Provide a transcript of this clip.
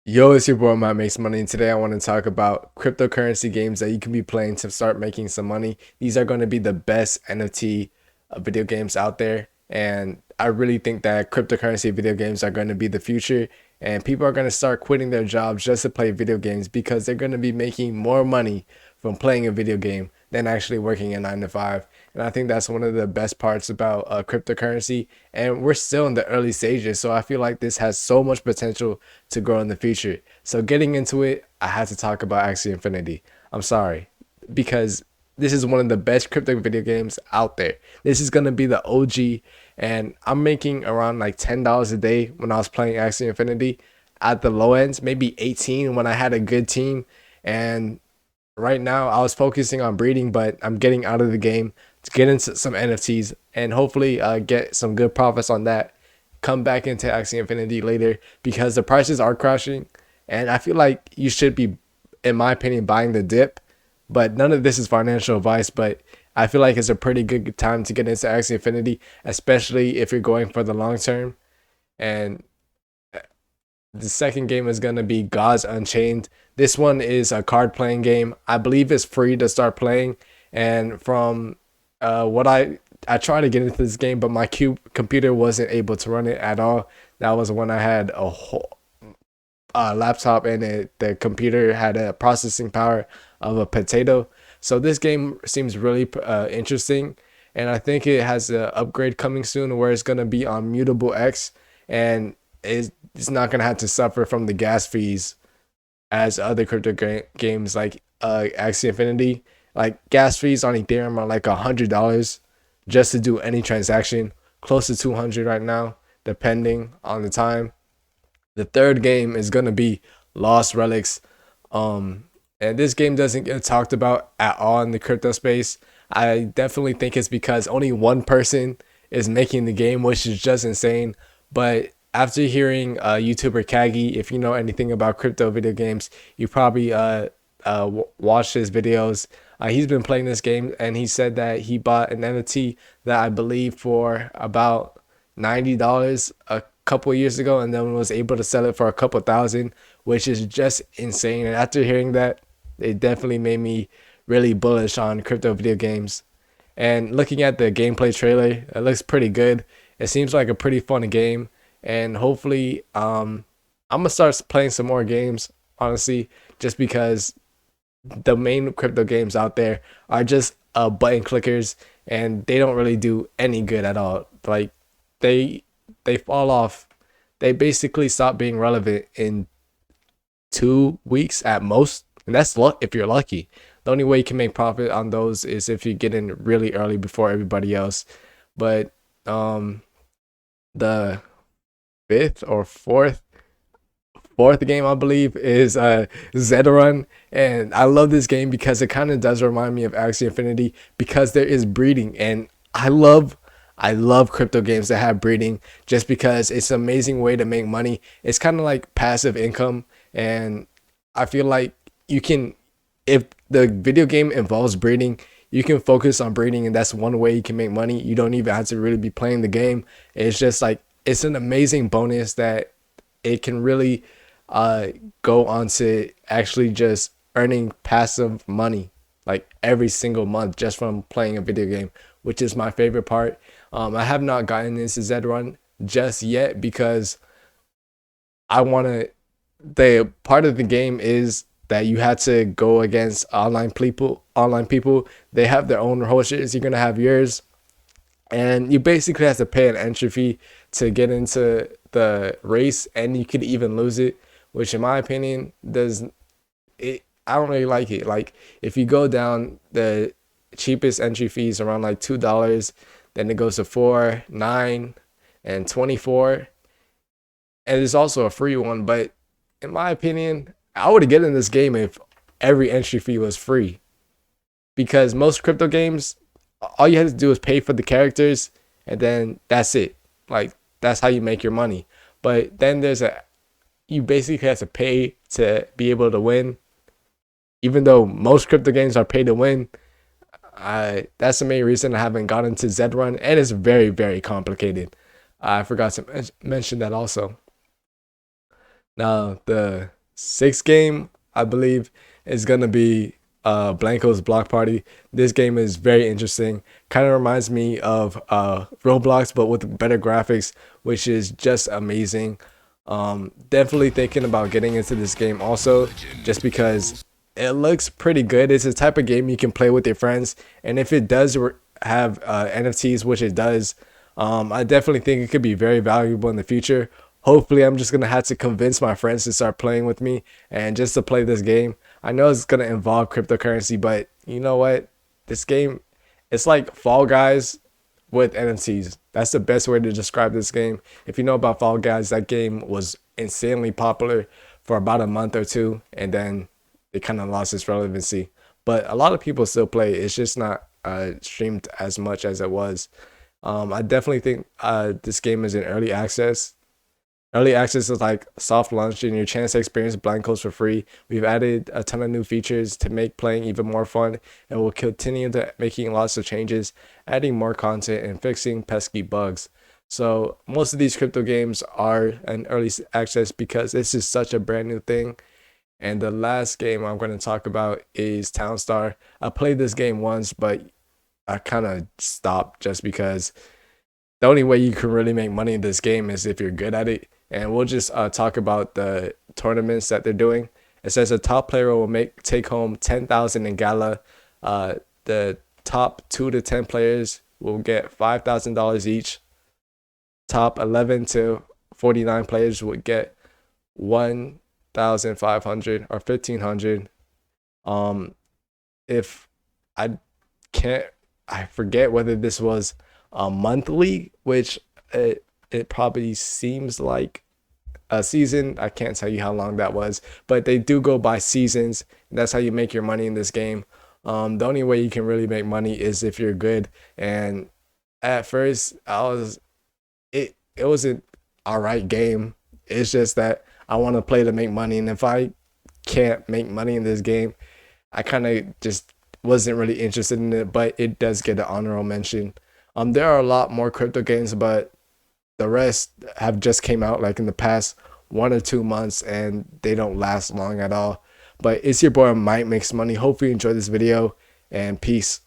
Yo, it's your boy Matt Makes Money, and today I want to talk about cryptocurrency games that you can be playing to start making some money. These are going to be the best NFT video games out there, and I really think that cryptocurrency video games are going to be the future, and people are going to start quitting their jobs just to play video games because they're going to be making more money from playing a video game than actually working a 9 to 5. And I think that's one of the best parts about cryptocurrency. And we're still in the early stages, so I feel like this has so much potential to grow in the future. So getting into it, I had to talk about Axie Infinity. I'm sorry, because this is one of the best crypto video games out there. This is gonna be the OG, and I'm making around like $10 a day when I was playing Axie Infinity. At the low ends, maybe 18 when I had a good team. And right now, I was focusing on breeding, but I'm getting out of the game to get into some NFTs and hopefully get some good profits on that. Come back into Axie Infinity later because the prices are crashing, and I feel like you should be, in my opinion, buying the dip. But none of this is financial advice. But I feel like it's a pretty good time to get into Axie Infinity, especially if you're going for the long term. And the second game is going to be Gods Unchained. This one is a card playing game. I believe it's free to start playing. And from what I tried to get into this game, but my computer wasn't able to run it at all. That was when I had a whole laptop and the computer had a processing power of a potato. So this game seems really interesting, and I think it has an upgrade coming soon where it's gonna be on Mutable X, and it's not gonna have to suffer from the gas fees as other games like Axie Infinity. Like gas fees on Ethereum are like $100 just to do any transaction, close to 200 right now, depending on the time. The third game is gonna be Lost Relics. Um, and this game doesn't get talked about at all in the crypto space. I definitely think it's because only one person is making the game, which is just insane. But after hearing YouTuber Kagi, if you know anything about crypto video games, you probably watched his videos. He's been playing this game, and he said that he bought an NFT that I believe for about $90 a couple years ago, and then was able to sell it for a couple thousand, which is just insane. And after hearing that, it definitely made me really bullish on crypto video games. And looking at the gameplay trailer, it looks pretty good. It seems like a pretty fun game, and hopefully, I'm gonna start playing some more games. Honestly, just because the main crypto games out there are just button clickers, and they don't really do any good at all. Like they they fall off. They basically stop being relevant in 2 weeks at most, and that's luck if you're lucky. The only way you can make profit on those is if you get in really early before everybody else. But um, the fifth or fourth game I believe is Zedrun, and I love this game because it kind of does remind me of Axie Infinity because there is breeding, and I love crypto games that have breeding just because it's an amazing way to make money. It's kind of like passive income, and I feel like you can, if the video game involves breeding, you can focus on breeding, and that's one way you can make money. You don't even have to really be playing the game. It's just like it's an amazing bonus that it can really uh, go on to actually just earning passive money like every single month just from playing a video game, which is my favorite part. I have not gotten into Zedrun just yet because I want to. The part of the game is that you had to go against online people. Online people, they have their own hosts. You're gonna have yours, and you basically have to pay an entry fee to get into the race, and you could even lose it, which in my opinion does it. I don't really like it. Like if you go down, the cheapest entry fees around like $2, then it goes to 4, 9, and 24, and there's also a free one. But in my opinion, I would get in this game if every entry fee was free, because most crypto games, all you have to do is pay for the characters, and then that's it. Like that's how you make your money. But then you basically have to pay to be able to win. Even though most crypto games are pay to win, that's the main reason I haven't gotten to Zedrun, and it's very very complicated. I forgot to mention that also. Now, the sixth game, I believe, is gonna be Blanco's Block Party. This game is very interesting. Kind of reminds me of Roblox, but with better graphics, which is just amazing. Definitely thinking about getting into this game also, just because it looks pretty good. It's a type of game you can play with your friends, and if it does have NFTs, which it does, I definitely think it could be very valuable in the future. Hopefully, I'm just gonna have to convince my friends to start playing with me and just to play this game. I know it's gonna involve cryptocurrency, but you know what? This game, it's like Fall Guys with NFTs. That's the best way to describe this game. If you know about Fall Guys, that game was insanely popular for about a month or two, and then it kind of lost its relevancy. But a lot of people still play. It's just not streamed as much as it was. I definitely think this game is in early access. Early access is like soft launch and your chance to experience blankos for free. We've added a ton of new features to make playing even more fun, and we'll continue to making lots of changes, adding more content and fixing pesky bugs. So most of these crypto games are in early access because this is such a brand new thing. And the last game I'm going to talk about is Townstar. I played this game once, but I kind of stopped just because the only way you can really make money in this game is if you're good at it. And we'll just talk about the tournaments that they're doing. It says a top player will take home 10,000 in gala. The top 2 to 10 players will get $5,000 each. Top 11 to 49 players would get 1,500 or 1,500. If I can't, I forget whether this was monthly, which it probably seems like a season. I can't tell you how long that was, but they do go by seasons. That's how you make your money in this game. The only way you can really make money is if you're good. And at first, it was an alright game. It's just that I want to play to make money, and if I can't make money in this game, I kind of just wasn't really interested in it. But it does get an honorable mention. There are a lot more crypto games, but the rest have just came out like in the past 1 or 2 months, and they don't last long at all. But it's your boy Mike Makes Money. Hope you enjoyed this video, and peace.